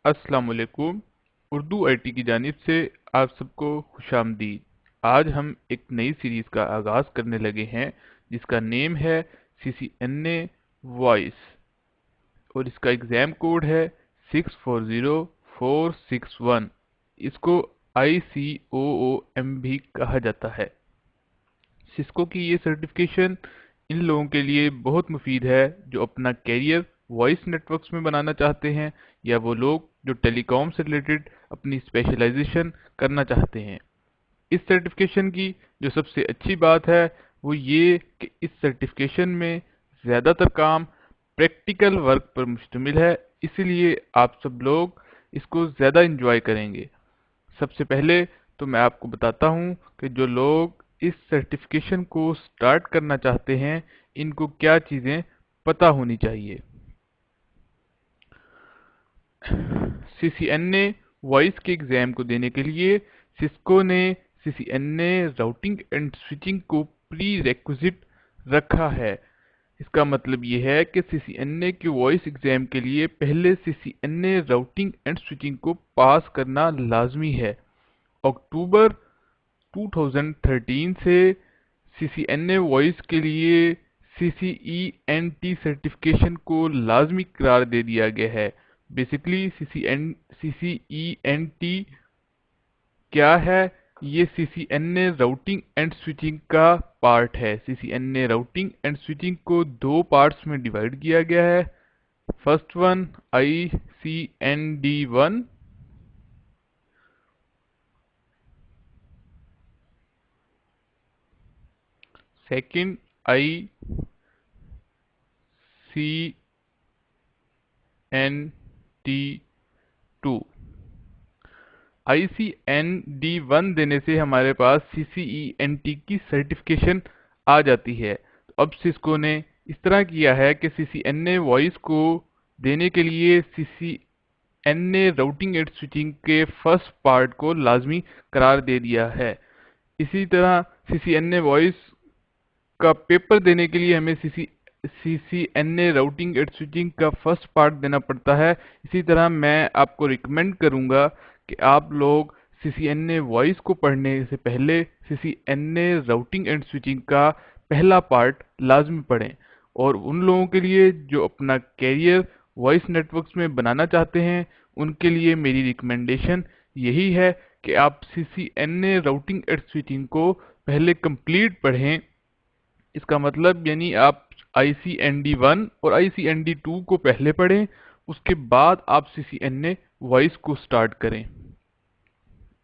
अस्सलाम वालेकुम। उर्दू आईटी की जानिब से आप सबको खुशामदीद। आज हम एक नई सीरीज़ का आगाज़ करने लगे हैं जिसका नेम है CCNA वॉइस और इसका एग्ज़ाम कोड है 640461। इसको ICOOM भी कहा जाता है। सिस्को की ये सर्टिफिकेशन इन लोगों के लिए बहुत मुफीद है जो अपना कैरियर वॉइस नेटवर्क्स में बनाना चाहते हैं या वो लोग जो टेलीकॉम से रिलेटेड अपनी स्पेशलाइजेशन करना चाहते हैं। इस सर्टिफिकेशन की जो सबसे अच्छी बात है वो ये कि इस सर्टिफिकेशन में ज़्यादातर काम प्रैक्टिकल वर्क पर मुश्तमिल है, इसीलिए आप सब लोग इसको ज़्यादा इंजॉय करेंगे। सबसे पहले तो मैं आपको बताता हूँ कि जो लोग इस सर्टिफिकेशन को स्टार्ट करना चाहते हैं इनको क्या चीज़ें पता होनी चाहिए। CCNA वॉइस के एग्ज़ाम को देने के लिए सिस्को ने CCNA राउटिंग एंड स्विचिंग को प्री रेक्विजिट रखा है। इसका मतलब ये है कि CCNA के वॉइस एग्ज़ाम के लिए पहले CCNA राउटिंग एंड स्विचिंग को पास करना लाजमी है। अक्टूबर 2013 से CCNA वॉइस के लिए CCENT सर्टिफिकेशन को लाजमी करार दे दिया गया है। बेसिकली CCENT क्या है? ये CCNA राउटिंग एंड स्विचिंग का पार्ट है। CCNA राउटिंग एंड स्विचिंग को दो पार्ट्स में डिवाइड किया गया है। First one ICND1, second ICND2। ICND1 देने से हमारे पास CCENT की सर्टिफिकेशन आ जाती है। तो अब सिस्को ने इस तरह किया है कि CCNA वॉइस को देने के लिए CCNA राउटिंग एंड स्विचिंग के फर्स्ट पार्ट को लाजमी करार दे दिया है। इसी तरह CCNA वॉइस का पेपर देने के लिए हमें CCNA राउटिंग एंड स्विचिंग का फर्स्ट पार्ट देना पड़ता है। इसी तरह मैं आपको रिकमेंड करूंगा कि आप लोग CCNA वॉइस को पढ़ने से पहले CCNA राउटिंग एंड स्विचिंग का पहला पार्ट लाजमी पढ़ें। और उन लोगों के लिए जो अपना कैरियर वॉइस नेटवर्क्स में बनाना चाहते हैं उनके लिए मेरी रिकमेंडेशन यही है कि आप CCNA राउटिंग एंड स्विचिंग को पहले कंप्लीट पढ़ें। इसका मतलब यानी आप ICND1 और ICND2 को पहले पढ़ें, उसके बाद आप CCNA वॉइस को स्टार्ट करें।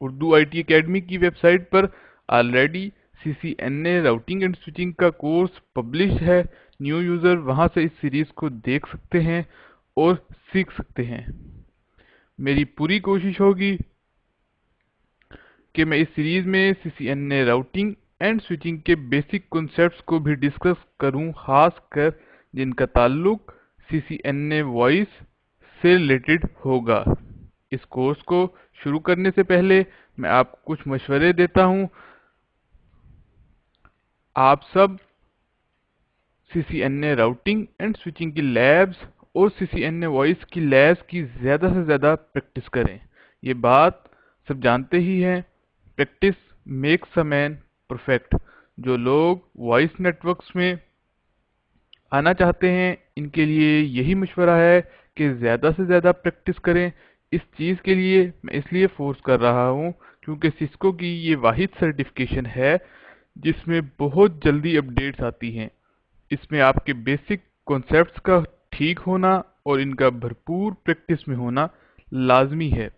उर्दू आईटी एकेडमी की वेबसाइट पर already CCNA routing and switching का कोर्स पब्लिश है। न्यू यूज़र वहां से इस सीरीज़ को देख सकते हैं और सीख सकते हैं। मेरी पूरी कोशिश होगी कि मैं इस सीरीज में CCNA राउटिंग एंड स्विचिंग के बेसिक कॉन्सेप्ट्स को भी डिस्कस करूं, खास कर जिनका ताल्लुक CCNA वॉइस से रिलेटेड होगा। इस कोर्स को शुरू करने से पहले मैं आपको कुछ मशवरे देता हूं। आप सब CCNA राउटिंग एंड स्विचिंग की लैब्स और CCNA वॉइस की लैब्स की ज़्यादा से ज़्यादा प्रैक्टिस करें। ये बात सब जानते ही हैं, practice makes a man perfect. जो लोग वॉइस नेटवर्क्स में आना चाहते हैं इनके लिए यही मशवरा है कि ज़्यादा से ज़्यादा प्रैक्टिस करें। इस चीज़ के लिए मैं इसलिए फोर्स कर रहा हूँ क्योंकि सिस्को की ये वाहिद सर्टिफिकेशन है जिसमें बहुत जल्दी अपडेट्स आती हैं। इसमें आपके बेसिक कॉन्सेप्ट्स का ठीक होना और इनका भरपूर प्रैक्टिस में होना लाजमी है।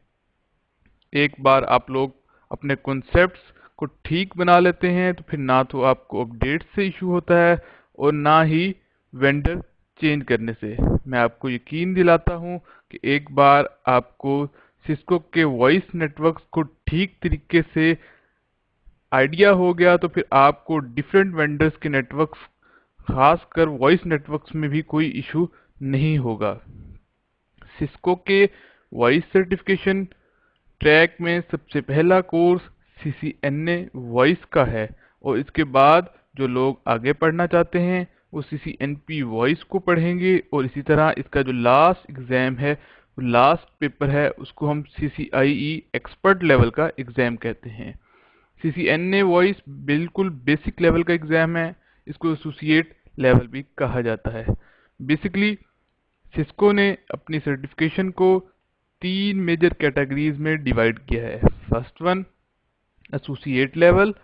एक बार आप लोग अपने कॉन्सेप्ट्स को ठीक बना लेते हैं तो फिर ना तो आपको अपडेट से इशू होता है और ना ही वेंडर चेंज करने से। मैं आपको यकीन दिलाता हूं कि एक बार आपको सिस्को के वॉइस नेटवर्क्स को ठीक तरीके से आइडिया हो गया तो फिर आपको डिफरेंट वेंडर्स के नेटवर्क्स खासकर वॉइस नेटवर्क्स में भी कोई इशू नहीं होगा। सिस्को के वॉइस सर्टिफिकेशन ट्रैक में सबसे पहला कोर्स CCNA वॉइस का है और इसके बाद जो लोग आगे पढ़ना चाहते हैं वो CCNP वॉइस को पढ़ेंगे और इसी तरह इसका जो लास्ट एग्ज़ाम है लास्ट पेपर है उसको हम CCIE एक्सपर्ट लेवल का एग्जाम कहते हैं। CCNA वॉइस बिल्कुल बेसिक लेवल का एग्जाम है, इसको एसोसिएट लेवल भी कहा जाता है। बेसिकली सिस्को ने अपनी सर्टिफिकेशन को 3 मेजर कैटेगरीज में डिवाइड किया है। First one associate level,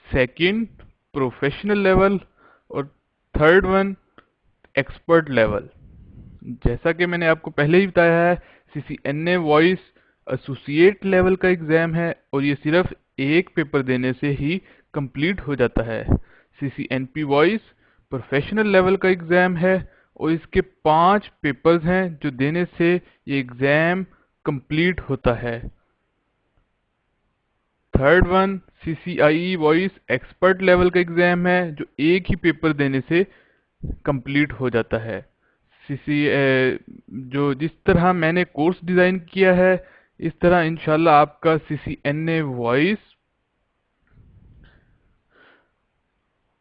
second professional level और थर्ड वन एक्सपर्ट लेवल। जैसा कि मैंने आपको पहले ही बताया है, CCNA वॉइस एसोसिएट लेवल का एग्जाम है और ये सिर्फ एक पेपर देने से ही कंप्लीट हो जाता है। CCNP वॉइस प्रोफेशनल लेवल का एग्जाम है और इसके 5 पेपर्स हैं जो देने से ये एग्जाम कंप्लीट होता है। Third one CCIE voice expert level का एग्जाम है जो एक ही पेपर देने से कंप्लीट हो जाता है। सीसी जो जिस तरह मैंने कोर्स डिज़ाइन किया है इस तरह इंशाल्लाह आपका CCNA वॉइस,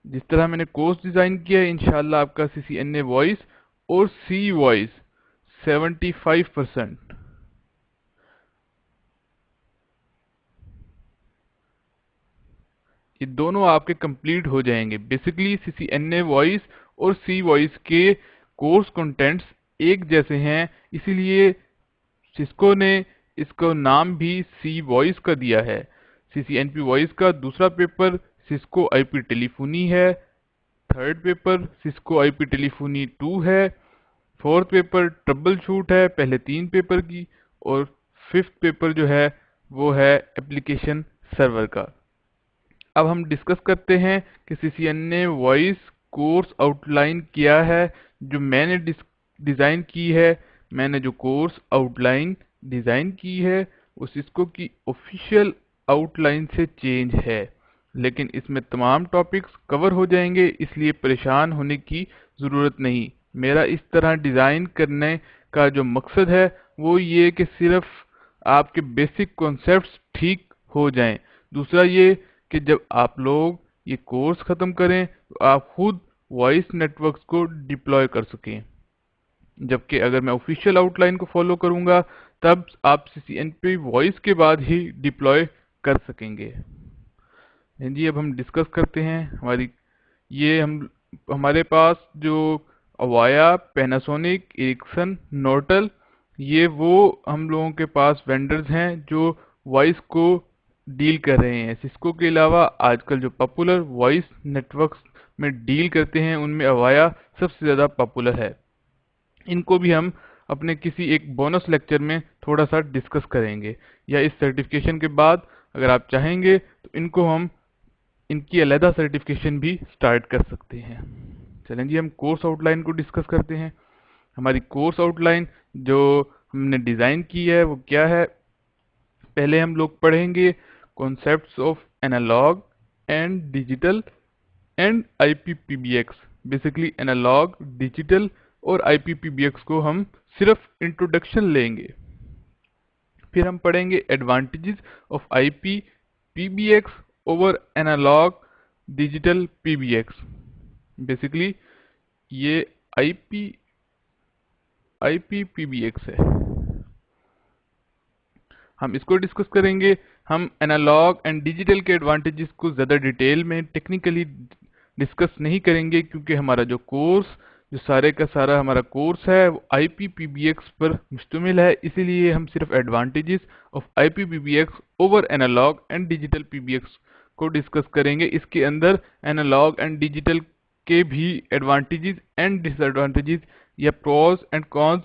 जिस तरह मैंने कोर्स डिज़ाइन किया है इंशाल्लाह आपका CCNA वॉइस और C वॉइस 75% ये दोनों आपके कंप्लीट हो जाएंगे। बेसिकली CCNA वॉइस और C वॉइस के कोर्स कंटेंट्स एक जैसे हैं, इसीलिए सिस्को ने इसको नाम भी C वॉइस का दिया है। CCNP वॉइस का दूसरा पेपर सिस्को IP टेलीफोनी है, third paper Cisco IP telephony 2 है, फोर्थ पेपर ट्रबल शूट है पहले 3 पेपर की, और फिफ्थ पेपर जो है वो है एप्लीकेशन सर्वर का। अब हम डिस्कस करते हैं कि CCNA वॉइस कोर्स आउटलाइन क्या है जो मैंने डिज़ाइन की है। मैंने जो कोर्स आउटलाइन डिज़ाइन की है वो सिस्को की ऑफिशियल आउटलाइन से चेंज है, लेकिन इसमें तमाम टॉपिक्स कवर हो जाएंगे, इसलिए परेशान होने की ज़रूरत नहीं। मेरा इस तरह डिज़ाइन करने का जो मकसद है वो ये कि सिर्फ आपके बेसिक कॉन्सेप्ट्स ठीक हो जाएं। दूसरा ये कि जब आप लोग ये कोर्स ख़त्म करें तो आप खुद वॉइस नेटवर्क्स को डिप्लॉय कर सकें, जबकि अगर मैं ऑफिशियल आउटलाइन को फॉलो करूंगा तब आप CCNP वॉइस के बाद ही डिप्लॉय कर सकेंगे। जी अब हम डिस्कस करते हैं हमारे पास जो अवाया, पैनासोनिक, एरिक्सन, नॉर्टल, ये वो हम लोगों के पास वेंडर्स हैं जो वॉइस को डील कर रहे हैं। सिस्को के अलावा आजकल जो पॉपुलर वॉइस नेटवर्क्स में डील करते हैं उनमें अवाया सबसे ज़्यादा पॉपुलर है। इनको भी हम अपने किसी एक बोनस लेक्चर में थोड़ा सा डिस्कस करेंगे, या इस सर्टिफिकेशन के बाद अगर आप चाहेंगे तो इनकी अलहदा सर्टिफिकेशन भी स्टार्ट कर सकते हैं। चलें जी हम कोर्स आउटलाइन को डिस्कस करते हैं। हमारी कोर्स आउटलाइन जो हमने डिज़ाइन की है वो क्या है। पहले हम लोग पढ़ेंगे concepts of analog and digital and IPPBX। Basically analog, digital और IPPBX को हम सिर्फ इंट्रोडक्शन लेंगे। फिर हम पढ़ेंगे advantages of IPPBX over analog digital PBX। Basically ये IPPBX है, हम इसको डिस्कस करेंगे। हम एनालॉग एंड डिजिटल के एडवांटेजेस को ज़्यादा डिटेल में टेक्निकली डिस्कस नहीं करेंगे, क्योंकि हमारा जो सारे का सारा हमारा कोर्स है वो IPPBX पर मुश्तमिल है। इसीलिए हम सिर्फ advantages of IPPBX over analog and digital PBX को डिस्कस करेंगे। इसके अंदर एनालॉग एंड डिजिटल के भी एडवांटेजेस एंड डिसएडवांटेजेस या प्रोज एंड कॉन्स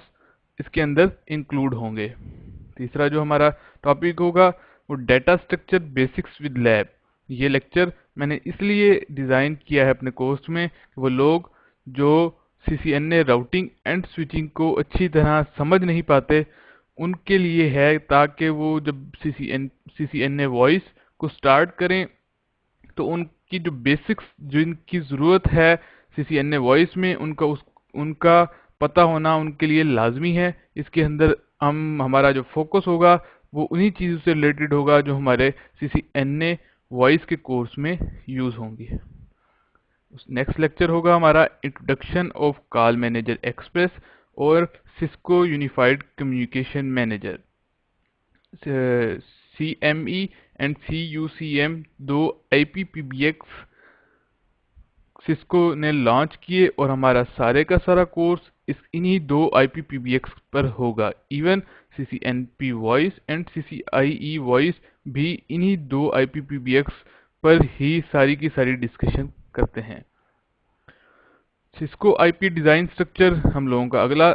इसके अंदर इंक्लूड होंगे। तीसरा जो हमारा टॉपिक होगा वो data structure basics with lab. ये लेक्चर मैंने इसलिए डिज़ाइन किया है अपने कोर्स में कि वो लोग जो CCNA राउटिंग एंड स्विचिंग को अच्छी तरह समझ नहीं पाते उनके लिए है, ताकि वो जब CCNA वॉइस को स्टार्ट करें तो उनकी जो बेसिक्स जो इनकी ज़रूरत है CCNA वॉइस में उनका पता होना उनके लिए लाजमी है। इसके अंदर हमारा जो फोकस होगा वो उन्हीं चीज़ों से रिलेटेड होगा जो हमारे CCNA वॉइस के कोर्स में यूज़ होंगी। नेक्स्ट लेक्चर होगा हमारा introduction of call manager express और Cisco unified communication manager CME and CUCM, दो IPPBX सिस्को ने लॉन्च किए और हमारा सारे का सारा कोर्स इन्हीं दो IPPBX पर होगा। Even CCNP voice and CCIE voice भी इन्हीं दो IPPBX पर ही सारी की सारी डिस्कशन करते हैं। सिस्को आईपी डिज़ाइन स्ट्रक्चर हम लोगों का अगला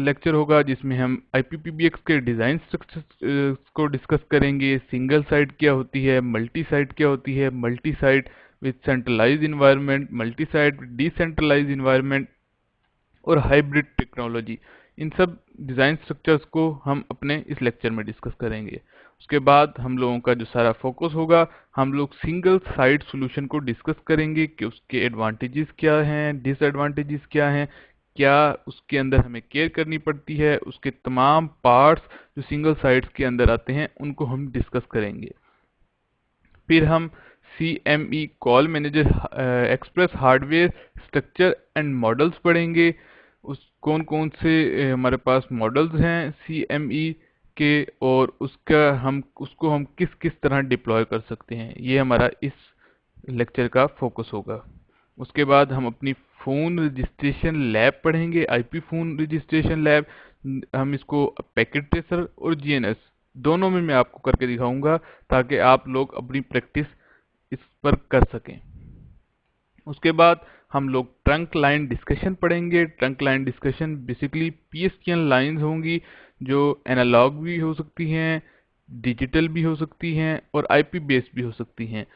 लेक्चर होगा, जिसमें हम IPPBX के डिज़ाइन स्ट्रक्चर को डिस्कस करेंगे। सिंगल साइट क्या होती है, मल्टी साइट क्या होती है, multi site with centralize environment, multi site with decentralize environment और हाइब्रिड टेक्नोलॉजी। इन सब डिज़ाइन स्ट्रक्चर्स को हम अपने इस लेक्चर में डिस्कस करेंगे। उसके बाद हम लोगों का जो सारा फोकस होगा, हम लोग सिंगल साइट सॉल्यूशन को डिस्कस करेंगे कि उसके एडवांटेजेस क्या हैं, डिसएडवांटेजेस क्या हैं, क्या उसके अंदर हमें केयर करनी पड़ती है, उसके तमाम पार्ट्स जो सिंगल साइट्स के अंदर आते हैं उनको हम डिस्कस करेंगे। फिर हम CME call manager express hardware structure and models पढ़ेंगे। उस कौन कौन से हमारे पास मॉडल्स हैं CME के, और उसको हम किस किस तरह डिप्लॉय कर सकते हैं, ये हमारा इस लेक्चर का फोकस होगा। उसके बाद हम अपनी फ़ोन रजिस्ट्रेशन लैब पढ़ेंगे, IP फ़ोन रजिस्ट्रेशन लैब। हम इसको पैकेट ट्रेसर और GNS दोनों में मैं आपको करके दिखाऊंगा, ताकि आप लोग अपनी प्रैक्टिस इस पर कर सकें। उसके बाद हम लोग ट्रंक लाइन डिस्कशन पढ़ेंगे। Trunk line discussion basically PSTN lines होंगी, जो एनालॉग भी हो सकती हैं, डिजिटल भी हो सकती हैं और IP बेस्ड भी हो सकती हैं।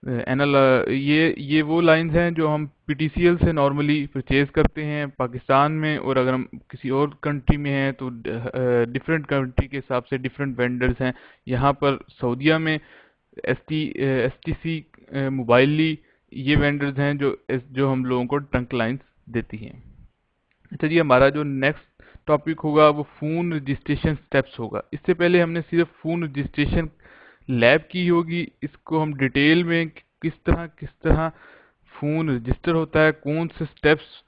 ये वो लाइंस हैं जो हम PTCL से नॉर्मली परचेज करते हैं पाकिस्तान में, और अगर हम किसी और कंट्री में हैं तो डिफरेंट कंट्री के हिसाब से डिफरेंट वेंडर्स हैं। यहाँ पर सऊदीया में STC मोबाइली, ये वेंडर्स हैं जो हम लोगों को ट्रंक लाइंस देती हैं। अच्छा जी, हमारा जो नेक्स्ट टॉपिक होगा वो फ़ोन रजिस्ट्रेशन स्टेप्स होगा। इससे पहले हमने सिर्फ फ़ोन रजिस्ट्रेशन लैब की होगी, इसको हम डिटेल में किस तरह फ़ोन रजिस्टर होता है, कौन से स्टेप्स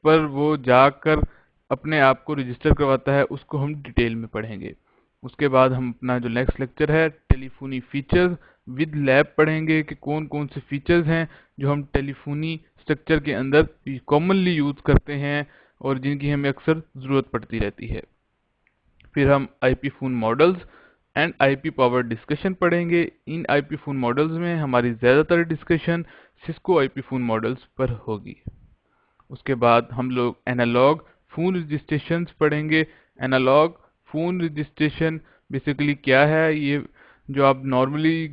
पर वो जाकर अपने आप को रजिस्टर करवाता है, उसको हम डिटेल में पढ़ेंगे। उसके बाद हम अपना जो नेक्स्ट लेक्चर है टेलीफोनी फीचर्स विद लैब पढ़ेंगे कि कौन कौन से फीचर्स हैं जो हम टेलीफोनी स्ट्रक्चर के अंदर कॉमनली यूज़ करते हैं और जिनकी हमें अक्सर ज़रूरत पड़ती रहती है। फिर हम IP phone models and IP power discussion पढ़ेंगे। इन IP फ़ोन मॉडल्स में हमारी ज़्यादातर discussion Cisco IP phone models पर होगी। उसके बाद हम लोग एनालॉग फ़ोन रजिस्ट्रेशन पढ़ेंगे। एनालॉग फ़ोन रजिस्ट्रेशन बेसिकली क्या है, ये जो आप नॉर्मली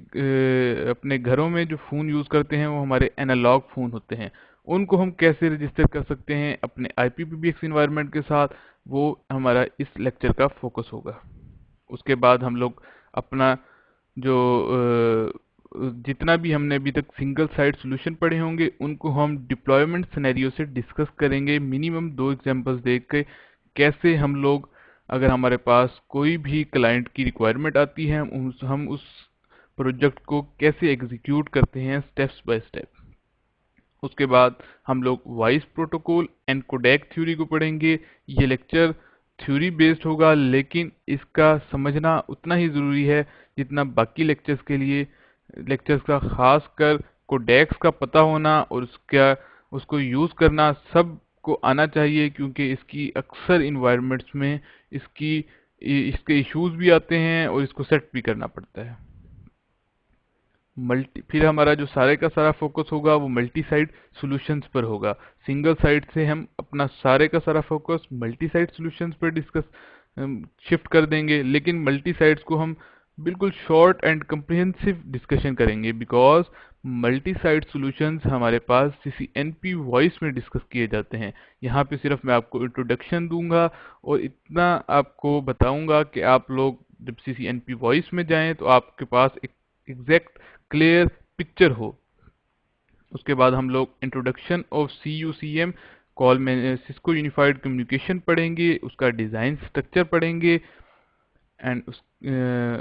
अपने घरों में जो फ़ोन यूज़ करते हैं वो हमारे एनालॉग फ़ोन होते हैं, उनको हम कैसे रजिस्टर कर सकते हैं अपने IPPBX इन्वायरमेंट के साथ, वो हमारा इस लेक्चर का फोकस होगा। उसके बाद हम लोग अपना जो जितना भी हमने अभी तक सिंगल साइट सॉल्यूशन पढ़े होंगे उनको हम डिप्लॉयमेंट सिनेरियो से डिस्कस करेंगे, मिनिमम 2 एग्जांपल्स देख के कैसे हम लोग, अगर हमारे पास कोई भी क्लाइंट की रिक्वायरमेंट आती है, हम उस प्रोजेक्ट को कैसे एग्जीक्यूट करते हैं स्टेप्स बाय स्टेप। उसके बाद हम लोग voice protocol and codec theory को पढ़ेंगे। ये लेक्चर थ्योरी बेस्ड होगा, लेकिन इसका समझना उतना ही ज़रूरी है जितना बाकी लेक्चर्स का, खासकर कोडेक्स का पता होना और उसको यूज़ करना सबको आना चाहिए, क्योंकि इसकी अक्सर इन्वायरमेंट्स में इसके इश्यूज भी आते हैं और इसको सेट भी करना पड़ता है। फिर हमारा जो सारे का सारा फोकस होगा वो मल्टी साइट सॉल्यूशंस पर होगा। सिंगल साइट से हम अपना सारे का सारा फोकस मल्टी साइट सॉल्यूशंस पर शिफ्ट कर देंगे, लेकिन मल्टी साइट्स को हम बिल्कुल शॉर्ट एंड कंप्रिहेंसिव डिस्कशन करेंगे, बिकॉज मल्टी साइट सॉल्यूशंस हमारे पास CCNP वॉइस में डिस्कस किए जाते हैं। यहाँ पे सिर्फ मैं आपको इंट्रोडक्शन दूंगा और इतना आपको बताऊंगा कि आप लोग जब CCNP वॉइस में जाएं तो आपके पास एक एग्जैक्ट क्लियर पिक्चर हो। उसके बाद हम लोग इंट्रोडक्शन ऑफ CUCM कॉल में सिस्को यूनिफाइड कम्युनिकेशन पढ़ेंगे, उसका डिज़ाइन स्ट्रक्चर पढ़ेंगे, एंड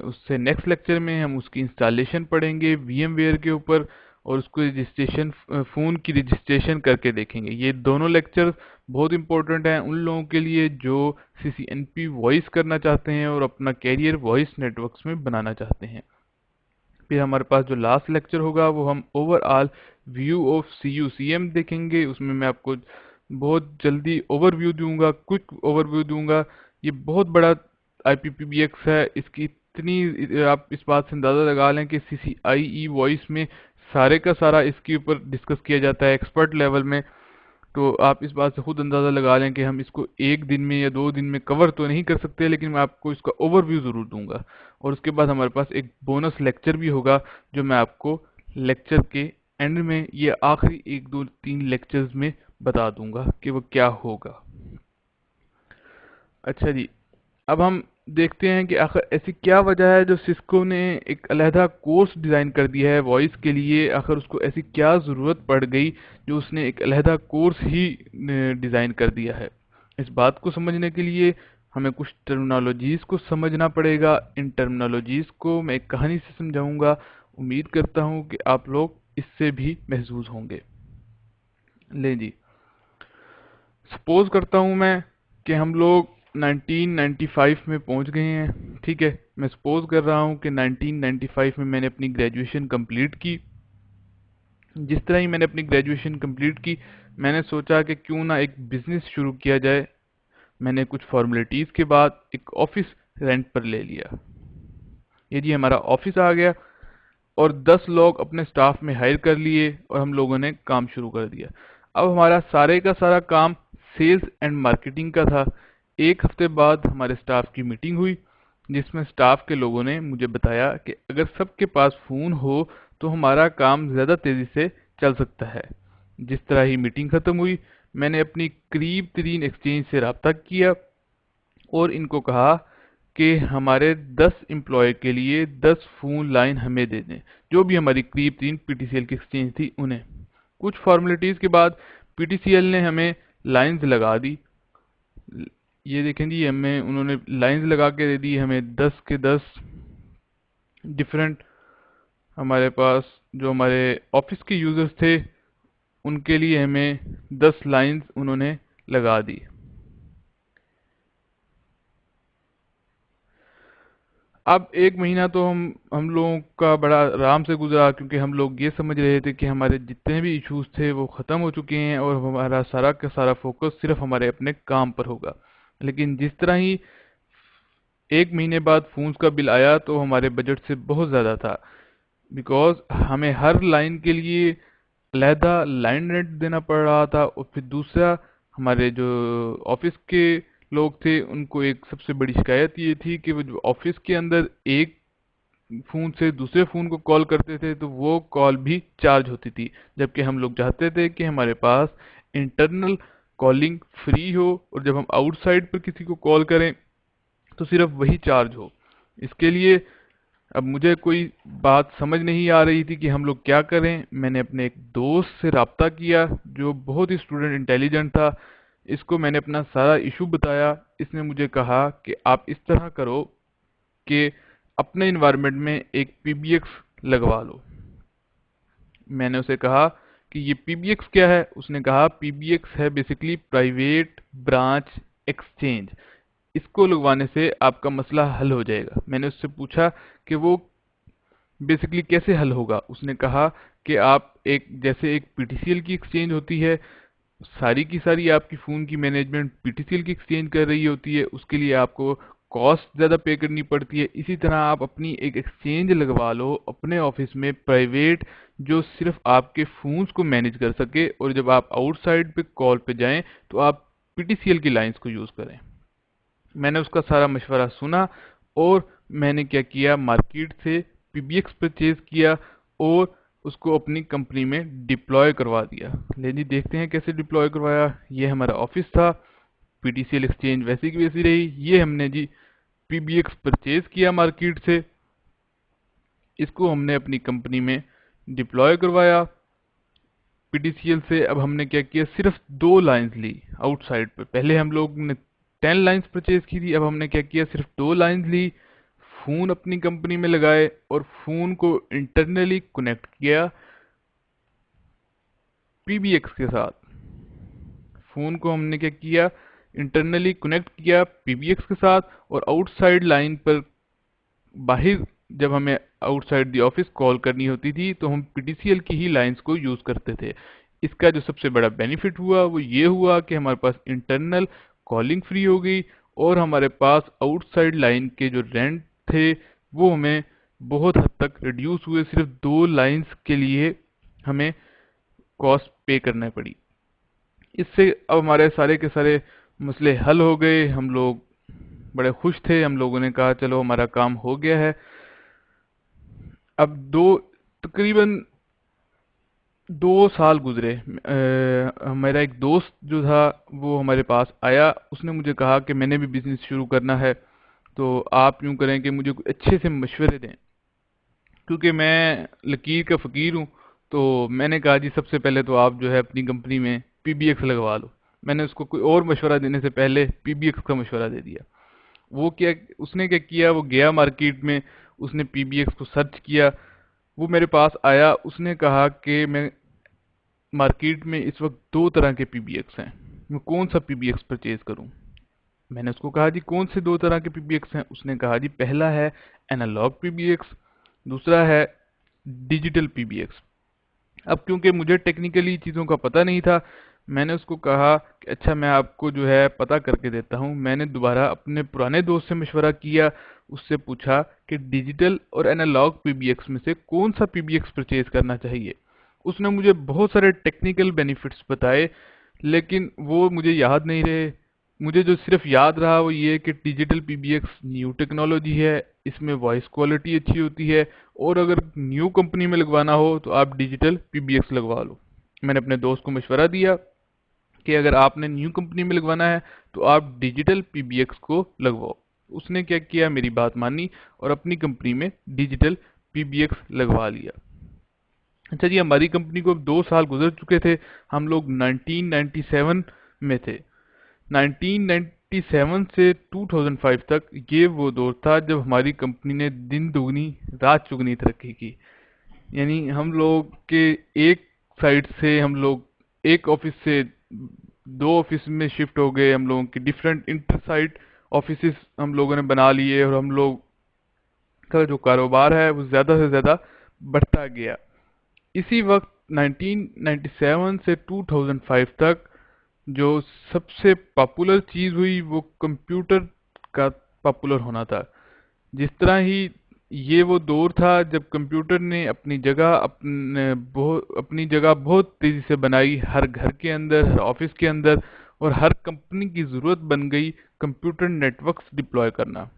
उससे नेक्स्ट लेक्चर में हम उसकी इंस्टॉलेशन पढ़ेंगे VMware के ऊपर, और उसको रजिस्ट्रेशन, फ़ोन की रजिस्ट्रेशन करके देखेंगे। ये दोनों लेक्चर्स बहुत इंपॉर्टेंट हैं उन लोगों के लिए जो CCNP वॉइस करना चाहते हैं और अपना कैरियर वॉइस नेटवर्क्स में बनाना चाहते हैं। फिर हमारे पास जो लास्ट लेक्चर होगा वो हम ओवरऑल व्यू ऑफ CUCM देखेंगे। उसमें मैं आपको बहुत जल्दी ओवरव्यू दूंगा, क्विक ओवरव्यू दूंगा। ये बहुत बड़ा IPPBX है, इसकी इतनी आप इस बात से अंदाज़ा लगा लें कि CCIE वॉइस में सारे का सारा इसके ऊपर डिस्कस किया जाता है एक्सपर्ट लेवल में। तो आप इस बात से खुद अंदाज़ा लगा लें कि हम इसको एक दिन में या 2 दिन में कवर तो नहीं कर सकते, लेकिन मैं आपको इसका ओवरव्यू ज़रूर दूंगा। और उसके बाद हमारे पास एक बोनस लेक्चर भी होगा जो मैं आपको लेक्चर के एंड में, ये आखिरी 1 2 3 लेक्चर्स में बता दूंगा कि वो क्या होगा। अच्छा जी, अब हम देखते हैं कि आखिर ऐसी क्या वजह है जो सिस्को ने एक अलहदा कोर्स डिज़ाइन कर दिया है वॉइस के लिए। आखिर उसको ऐसी क्या ज़रूरत पड़ गई जो उसने एक अलहदा कोर्स ही डिज़ाइन कर दिया है। इस बात को समझने के लिए हमें कुछ टर्मिनोलॉजीज़ को समझना पड़ेगा। इन टर्मिनोलॉजीज़ को मैं एक कहानी से समझाऊंगा। उम्मीद करता हूँ कि आप लोग इससे भी महसूस होंगे। लें जी, सपोज करता हूँ मैं कि हम लोग 1995 में पहुंच गए हैं। ठीक है, मैं सपोज कर रहा हूँ कि 1995 में मैंने अपनी ग्रेजुएशन कंप्लीट की। जिस तरह ही मैंने अपनी ग्रेजुएशन कंप्लीट की, मैंने सोचा कि क्यों ना एक बिजनेस शुरू किया जाए। मैंने कुछ फॉर्मेलिटीज़ के बाद एक ऑफिस रेंट पर ले लिया। ये जी हमारा ऑफिस आ गया और 10 लोग अपने स्टाफ में हायर कर लिए और हम लोगों ने काम शुरू कर दिया। अब हमारा सारे का सारा काम सेल्स एंड मार्केटिंग का था। एक हफ्ते बाद हमारे स्टाफ की मीटिंग हुई जिसमें स्टाफ के लोगों ने मुझे बताया कि अगर सबके पास फ़ोन हो तो हमारा काम ज़्यादा तेज़ी से चल सकता है। जिस तरह ही मीटिंग ख़त्म हुई, मैंने अपनी करीब तरीन एक्सचेंज से रब्ता किया और इनको कहा कि हमारे 10 एम्प्लॉय के लिए 10 फ़ोन लाइन हमें दे दें, जो भी हमारी करीब 3 PTCL की एक्सचेंज थी उन्हें। कुछ फॉर्मेलिटीज़ के बाद PTCL ने हमें लाइंस लगा दी। ये देखें जी, हमें उन्होंने लाइंस लगा के दे दी हमें 10 के 10 डिफरेंट। हमारे पास जो हमारे ऑफिस के यूज़र्स थे उनके लिए हमें 10 लाइंस उन्होंने लगा दी। अब 1 महीना तो हम लोगों का बड़ा आराम से गुजरा, क्योंकि हम लोग ये समझ रहे थे कि हमारे जितने भी इश्यूज थे वो ख़त्म हो चुके हैं और हमारा सारा का सारा फोकस सिर्फ हमारे अपने काम पर होगा। लेकिन जिस तरह ही 1 महीने बाद फोन्स का बिल आया तो हमारे बजट से बहुत ज़्यादा था, बिकॉज हमें हर लाइन के लिए अलहदा लाइन रेंट देना पड़ रहा था। और फिर दूसरा, हमारे जो ऑफिस के लोग थे उनको एक सबसे बड़ी शिकायत ये थी कि वो जो ऑफिस के अंदर एक फ़ोन से दूसरे फ़ोन को कॉल करते थे तो वो कॉल भी चार्ज होती थी, जबकि हम लोग चाहते थे कि हमारे पास इंटरनल कॉलिंग फ्री हो और जब हम आउटसाइड पर किसी को कॉल करें तो सिर्फ वही चार्ज हो। इसके लिए अब मुझे कोई बात समझ नहीं आ रही थी कि हम लोग क्या करें। मैंने अपने एक दोस्त से रब्ता किया जो बहुत ही स्टूडेंट इंटेलिजेंट था। इसको मैंने अपना सारा इशू बताया। इसने मुझे कहा कि आप इस तरह करो कि अपने इन्वायरमेंट में एक PBX लगवा लो। मैंने उसे कहा कि ये PBX क्या है। उसने कहा PBX है बेसिकली प्राइवेट ब्रांच एक्सचेंज, इसको लगवाने से आपका मसला हल हो जाएगा। मैंने उससे पूछा कि वो बेसिकली कैसे हल होगा। उसने कहा कि आप एक, जैसे एक PTCL की एक्सचेंज होती है, सारी की सारी आपकी फ़ोन की मैनेजमेंट PTCL की एक्सचेंज कर रही होती है, उसके लिए आपको कॉस्ट ज़्यादा पे करनी पड़ती है। इसी तरह आप अपनी एक एक्सचेंज लगवा लो अपने ऑफिस में प्राइवेट, जो सिर्फ आपके फ़ोन्स को मैनेज कर सके और जब आप आउटसाइड पे कॉल पे जाएं तो आप PTCL की लाइंस को यूज़ करें। मैंने उसका सारा मशवरा सुना और मैंने क्या किया, मार्केट से PBX परचेज किया और उसको अपनी कंपनी में डिप्लॉय करवा दिया। ले जी, देखते हैं कैसे डिप्लॉय करवाया। ये हमारा ऑफिस था, PTCL एक्सचेंज वैसी की वैसी रही। ये हमने जी PBX परचेज किया मार्केट से, इसको हमने अपनी कंपनी में डिप्लॉय करवाया PTCL से। अब हमने क्या किया, सिर्फ 2 लाइंस ली आउटसाइड पे। पहले हम लोग ने 10 लाइंस परचेज की थी, अब हमने क्या किया, सिर्फ 2 लाइंस ली, फ़ोन अपनी कंपनी में लगाए और फ़ोन को इंटरनली कनेक्ट किया पीबीएक्स के साथ। फ़ोन को हमने क्या किया, इंटरनली कनेक्ट किया पीबीएक्स के साथ, और आउटसाइड लाइन पर बाहर जब हमें आउटसाइड द ऑफिस कॉल करनी होती थी तो हम पीटीसीएल की ही लाइंस को यूज़ करते थे। इसका जो सबसे बड़ा बेनिफिट हुआ वो ये हुआ कि हमारे पास इंटरनल कॉलिंग फ्री हो गई, और हमारे पास आउटसाइड लाइन के जो रेंट थे वो हमें बहुत हद तक रिड्यूस हुए। सिर्फ 2 लाइंस के लिए हमें कॉस्ट पे करना पड़ी। इससे अब हमारे सारे के सारे मसले हल हो गए। हम लोग बड़े खुश थे। हम लोगों ने कहा चलो हमारा काम हो गया है। अब तकरीबन 2 साल गुजरे। मेरा एक दोस्त जो था वो हमारे पास आया। उसने मुझे कहा कि मैंने भी बिजनेस शुरू करना है, तो आप यूँ करें कि मुझे कुछ अच्छे से मशवरे दें, क्योंकि मैं लकीर का फ़कीर हूँ। तो मैंने कहा जी सबसे पहले तो आप जो है अपनी कंपनी में पीबीएक्स लगवा लो। मैंने उसको कोई और मशवरा देने से पहले पीबीएक्स का मशवरा दे दिया। वो क्या उसने क्या किया, वो गया मार्केट में, उसने पीबीएक्स को सर्च किया। वो मेरे पास आया, उसने कहा कि मैं मार्केट में इस वक्त 2 तरह के पीबीएक्स हैं, मैं कौन सा पीबीएक्स परचेज करूं। मैंने उसको कहा जी कौन से 2 तरह के पीबीएक्स हैं। उसने कहा जी पहला है एनालॉग पीबीएक्स, दूसरा है डिजिटल पीबीएक्स। अब क्योंकि मुझे टेक्निकली चीज़ों का पता नहीं था, मैंने उसको कहा कि अच्छा मैं आपको जो है पता करके देता हूँ। मैंने दोबारा अपने पुराने दोस्त से मशवरा किया, उससे पूछा कि डिजिटल और एनालॉग पीबीएक्स में से कौन सा पीबीएक्स परचेज करना चाहिए। उसने मुझे बहुत सारे टेक्निकल बेनिफिट्स बताए, लेकिन वो मुझे याद नहीं रहे। मुझे जो सिर्फ याद रहा वो ये कि डिजिटल पीबीएक्स न्यू टेक्नोलॉजी है, इसमें वॉइस क्वालिटी अच्छी होती है, और अगर न्यू कंपनी में लगवाना हो तो आप डिजिटल पीबीएक्स लगवा लो। मैंने अपने दोस्त को मशवरा दिया कि अगर आपने न्यू कंपनी में लगवाना है तो आप डिजिटल पीबीएक्स को लगवाओ। उसने क्या किया, मेरी बात मानी और अपनी कंपनी में डिजिटल पीबीएक्स लगवा लिया। अच्छा जी, हमारी कंपनी को अब 2 साल गुजर चुके थे। हम लोग 1997 में थे। 1997 से 2005 तक ये वो दौर था जब हमारी कंपनी ने दिन दुगनी रात चुगनी तरक्की की। यानी हम लोग के एक साइड से हम लोग एक ऑफिस से 2 ऑफिस में शिफ्ट हो गए। हम लोगों की डिफरेंट इंटर साइट ऑफिसेस हम लोगों ने बना लिए, और हम लोग का जो कारोबार है वो ज़्यादा से ज़्यादा बढ़ता गया। इसी वक्त 1997 से 2005 तक जो सबसे पॉपुलर चीज़ हुई वो कंप्यूटर का पॉपुलर होना था। जिस तरह ही ये वो दौर था जब कंप्यूटर ने अपनी जगह बहुत तेज़ी से बनाई, हर घर के अंदर, हर ऑफिस के अंदर, और हर कंपनी की ज़रूरत बन गई कंप्यूटर नेटवर्क्स डिप्लॉय करना।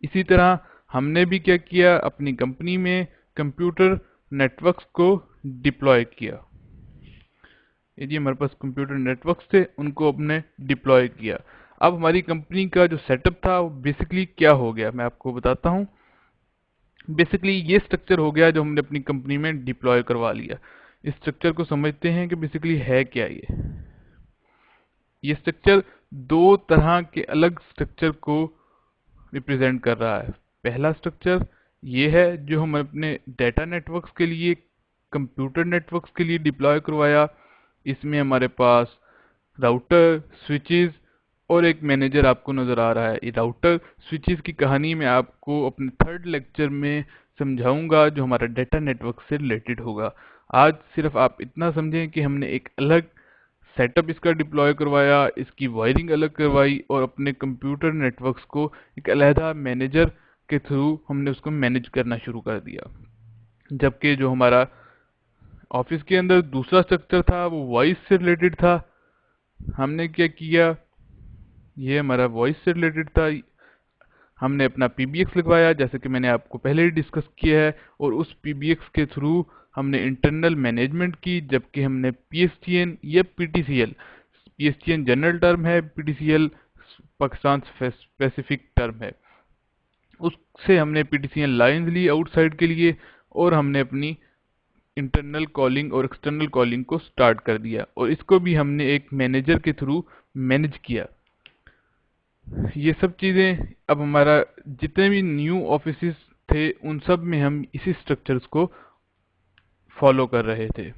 इसी तरह हमने भी क्या किया, अपनी कंपनी में कंप्यूटर नेटवर्क्स को डिप्लॉय किया। ये जी हमारे पास कंप्यूटर नेटवर्क्स थे, उनको अपने डिप्लॉय किया। अब हमारी कंपनी का जो सेटअप था वो बेसिकली क्या हो गया, मैं आपको बताता हूँ। बेसिकली ये स्ट्रक्चर हो गया जो हमने अपनी कंपनी में डिप्लॉय करवा लिया। इस स्ट्रक्चर को समझते हैं कि बेसिकली है क्या ये स्ट्रक्चर 2 तरह के अलग स्ट्रक्चर को रिप्रेजेंट कर रहा है। पहला स्ट्रक्चर ये है जो हम अपने डेटा नेटवर्क्स के लिए, कंप्यूटर नेटवर्क्स के लिए डिप्लॉय करवाया। इसमें हमारे पास राउटर, स्विचेस और एक मैनेजर आपको नज़र आ रहा है। ये राउटर स्विचेस की कहानी मैं आपको अपने 3rd लेक्चर में समझाऊंगा, जो हमारा डेटा नेटवर्क से रिलेटेड होगा। आज सिर्फ आप इतना समझें कि हमने एक अलग सेटअप इसका डिप्लॉय करवाया, इसकी वायरिंग अलग करवाई, और अपने कंप्यूटर नेटवर्क्स को एक अलहदा मैनेजर के थ्रू हमने उसको मैनेज करना शुरू कर दिया। जबकि जो हमारा ऑफिस के अंदर दूसरा स्ट्रक्चर था वो वॉइस से रिलेटेड था। हमने क्या किया, ये हमारा वॉइस से रिलेटेड था। हमने अपना पीबीएक्स लगवाया जैसे कि मैंने आपको पहले ही डिस्कस किया है, और उस पीबीएक्स के थ्रू हमने इंटरनल मैनेजमेंट की। जबकि हमने पीएसटीएन या पीटीसीएल, पीएसटीएन जनरल टर्म है, पीटीसीएल पाकिस्तान स्पेसिफिक टर्म है, उससे हमने पीटीसीएल लाइंस ली आउटसाइड के लिए, और हमने अपनी इंटरनल कॉलिंग और एक्सटर्नल कॉलिंग को स्टार्ट कर दिया, और इसको भी हमने एक मैनेजर के थ्रू मैनेज किया। ये सब चीज़ें अब हमारा जितने भी न्यू ऑफिसेस थे उन सब में हम इसी स्ट्रक्चर्स को फॉलो कर रहे थे।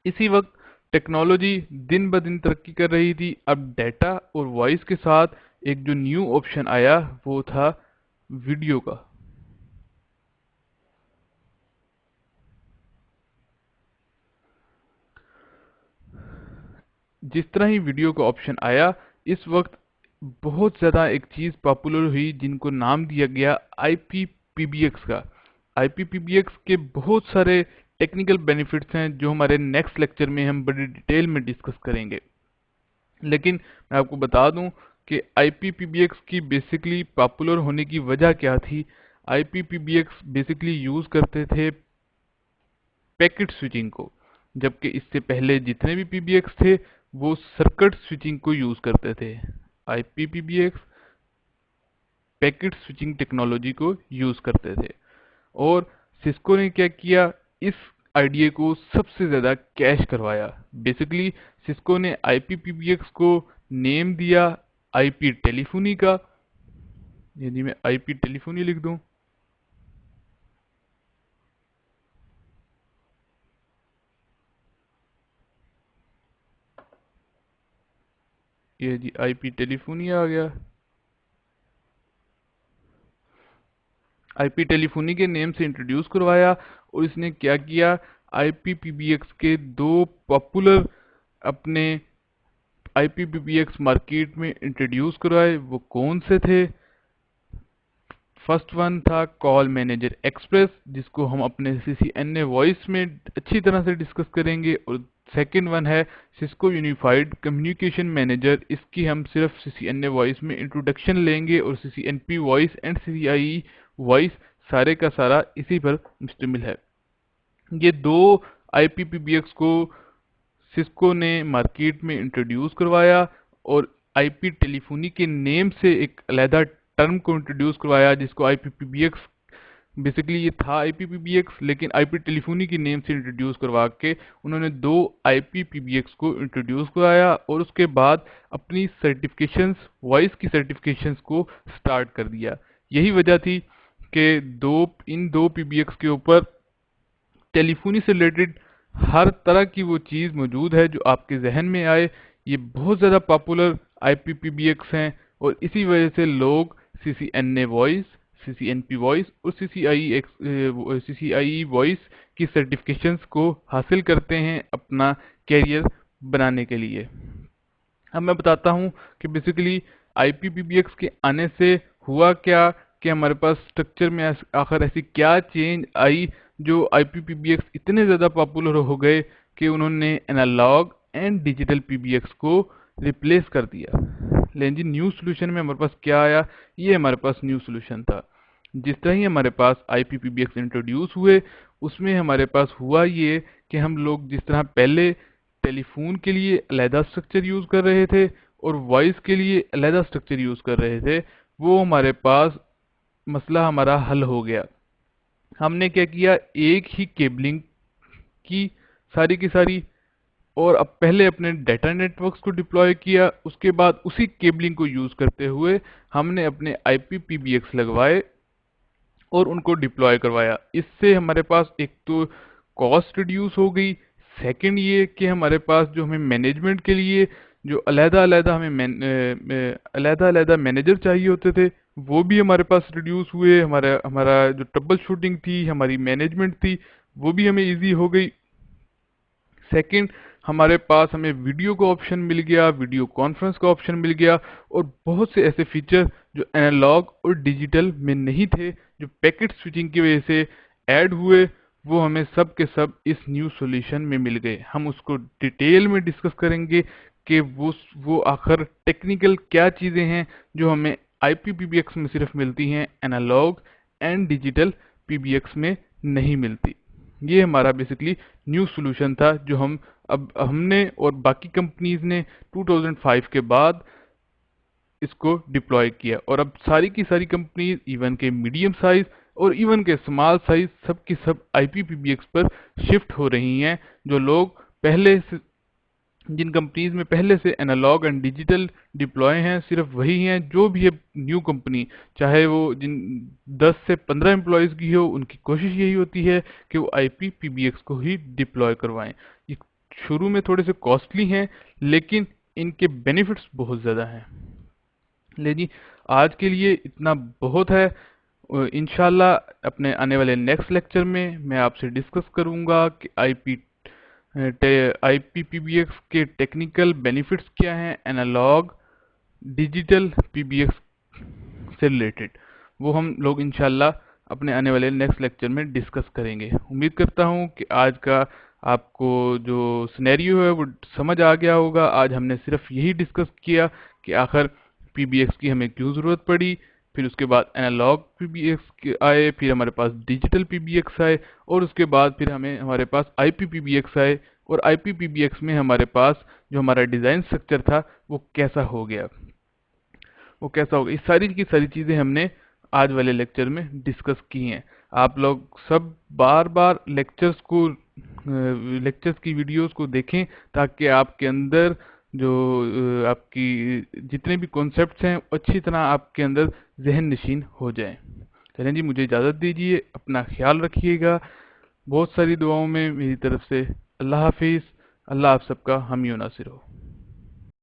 इसी वक्त टेक्नोलॉजी दिन ब दिन तरक्की कर रही थी। अब डाटा और वॉइस के साथ एक जो न्यू ऑप्शन आया वो था वीडियो का। जिस तरह ही वीडियो का ऑप्शन आया, इस वक्त बहुत ज़्यादा एक चीज़ पॉपुलर हुई जिनको नाम दिया गया IPPBX का। IPPBX के बहुत सारे टेक्निकल बेनिफिट्स हैं जो हमारे नेक्स्ट लेक्चर में हम बड़ी डिटेल में डिस्कस करेंगे। लेकिन मैं आपको बता दूं कि IPPBX की बेसिकली पॉपुलर होने की वजह क्या थी। IPPBX बेसिकली यूज़ करते थे पैकेट स्विचिंग को, जबकि इससे पहले जितने भी PBX थे वो सर्किट स्विचिंग को यूज़ करते थे। IPPBX पैकेट स्विचिंग टेक्नोलॉजी को यूज़ करते थे। और सिस्को ने क्या किया, इस आइडिया को सबसे ज़्यादा कैश करवाया। बेसिकली सिस्को ने IPPBX को नेम दिया IP टेलीफोनी का। यदि मैं IP टेलीफोनी लिख दूं, ये जी IP टेलीफोनी आ गया। IP टेलीफोनी के नेम से इंट्रोड्यूस करवाया। और इसने क्या किया, IPPBX के दो पॉपुलर अपने IPPBX मार्केट में इंट्रोड्यूस करवाए। वो कौन से थे? फर्स्ट वन था कॉल मैनेजर एक्सप्रेस, जिसको हम अपने CCNA वॉइस में अच्छी तरह से डिस्कस करेंगे। और सेकंड वन है सिस्को यूनिफाइड कम्युनिकेशन मैनेजर। इसकी हम सिर्फ CCNA वॉइस में इंट्रोडक्शन लेंगे और CCNP voice and CCIE voice सारे का सारा इसी पर मुश्तमिल है। ये दो IPPBX को सिस्को ने मार्केट में इंट्रोड्यूस करवाया और IP टेलीफोनी के नेम से एक अलहदा टर्म को इंट्रोड्यूस करवाया जिसको IPPBX, बेसिकली ये था IPPBX लेकिन IP टेलीफोनी की नेम से इंट्रोड्यूस करवा के उन्होंने दो IPPBX को इंट्रोड्यूस कराया। और उसके बाद अपनी सर्टिफिकेशंस, वॉइस की सर्टिफिकेशंस को स्टार्ट कर दिया। यही वजह थी कि इन दो PBX के ऊपर टेलीफोनी से रिलेटेड हर तरह की वो चीज़ मौजूद है जो आपके जहन में आए। ये बहुत ज़्यादा पॉपुलर IPPBX हैं और इसी वजह से लोग CCNA वॉइस, CCNP वॉइस और CCIE वॉइस की सर्टिफिकेशंस को हासिल करते हैं अपना कैरियर बनाने के लिए। अब मैं बताता हूँ कि बेसिकली IPPBX के आने से हुआ क्या, कि हमारे पास स्ट्रक्चर में आखिर ऐसी क्या चेंज आई जो IPPBX इतने ज़्यादा पॉपुलर हो गए कि उन्होंने एनालॉग एंड डिजिटल PBX को रिप्लेस कर दिया। लेकिन जी न्यू सोल्यूशन में हमारे पास क्या आया, ये हमारे पास न्यू सोल्यूशन था। जिस तरह ही हमारे पास IPPBX इंट्रोड्यूस हुए, उसमें हमारे पास हुआ ये कि हम लोग जिस तरह पहले टेलीफोन के लिए अलहदा स्ट्रक्चर यूज़ कर रहे थे और वॉइस के लिए अलहदा स्ट्रक्चर यूज़ कर रहे थे, वो हमारे पास मसला हमारा हल हो गया। हमने क्या किया, एक ही केबलिंग की सारी की सारी, और अब पहले अपने डाटा नेटवर्क्स को डिप्लॉय किया। उसके बाद उसी केबलिंग को यूज़ करते हुए हमने अपने IPPBX लगवाए और उनको डिप्लॉय करवाया। इससे हमारे पास एक तो कॉस्ट रिड्यूस हो गई, सेकंड ये कि हमारे पास जो हमें मैनेजमेंट के लिए जो अलहदा अलहदा मैनेजर चाहिए होते थे वो भी हमारे पास रिड्यूस हुए। हमारा हमारा जो ट्रबल शूटिंग थी, हमारी मैनेजमेंट थी, वो भी हमें इजी हो गई। सेकंड, हमारे पास हमें वीडियो का ऑप्शन मिल गया, वीडियो कॉन्फ्रेंस का ऑप्शन मिल गया और बहुत से ऐसे फीचर जो एनालॉग और डिजिटल में नहीं थे, जो पैकेट स्विचिंग की वजह से ऐड हुए, वो हमें सब के सब इस न्यू सॉल्यूशन में मिल गए। हम उसको डिटेल में डिस्कस करेंगे कि वो आखिर टेक्निकल क्या चीज़ें हैं जो हमें IPPBX में सिर्फ मिलती हैं, एनालॉग एंड डिजिटल PBX में नहीं मिलती। ये हमारा बेसिकली न्यू सॉल्यूशन था जो अब हमने और बाकी कंपनीज ने 2005 के बाद इसको डिप्लॉय किया। और अब सारी की सारी कंपनीज, इवन के मीडियम साइज और इवन के स्मॉल साइज, सब की सब IPPBX पर शिफ्ट हो रही हैं। जो लोग पहले से, जिन कंपनीज में पहले से एनालॉग एंड डिजिटल डिप्लॉय हैं, सिर्फ वही हैं। जो भी है न्यू कंपनी, चाहे वो जिन 10 से 15 एम्प्लॉयज़ की हो, उनकी कोशिश यही होती है कि वो IPPBX को ही डिप्लॉय करवाएं। ये शुरू में थोड़े से कॉस्टली हैं, लेकिन इनके बेनिफिट्स बहुत ज़्यादा हैं। ले जी, आज के लिए इतना बहुत है। इंशाल्लाह अपने आने वाले नेक्स्ट लेक्चर में मैं आपसे डिस्कस करूंगा कि आईपीपीबीएक्स के टेक्निकल बेनिफिट्स क्या हैं एनालॉग डिजिटल पीबीएक्स से रिलेटेड। वो हम लोग इंशाल्लाह अपने आने वाले नेक्स्ट लेक्चर में डिस्कस करेंगे। उम्मीद करता हूँ कि आज का आपको जो सिनेरियो है वो समझ आ गया होगा। आज हमने सिर्फ यही डिस्कस किया कि आखिर पीबीएक्स की हमें क्यों ज़रूरत पड़ी, फिर उसके बाद एनालॉग पीबीएक्स आए, फिर हमारे पास डिजिटल पीबीएक्स आए, और उसके बाद फिर हमारे पास आईपीपीबीएक्स आए, और आईपीपीबीएक्स में हमारे पास जो हमारा डिज़ाइन स्ट्रक्चर था वो कैसा हो गया, वो कैसा होगा। इस सारी की सारी चीज़ें हमने आज वाले लेक्चर में डिस्कस की हैं। आप लोग सब बार बार लेक्चर्स की वीडियोस को देखें, ताकि आपके अंदर जो आपकी जितने भी कॉन्सेप्ट्स हैं अच्छी तरह आपके अंदर जहन नशीन हो जाएं। चलें जी, मुझे इजाज़त दीजिए, अपना ख्याल रखिएगा। बहुत सारी दुआओं में मेरी तरफ से अल्लाह हाफिज़। अल्लाह आप सबका हामी और नासिर हो।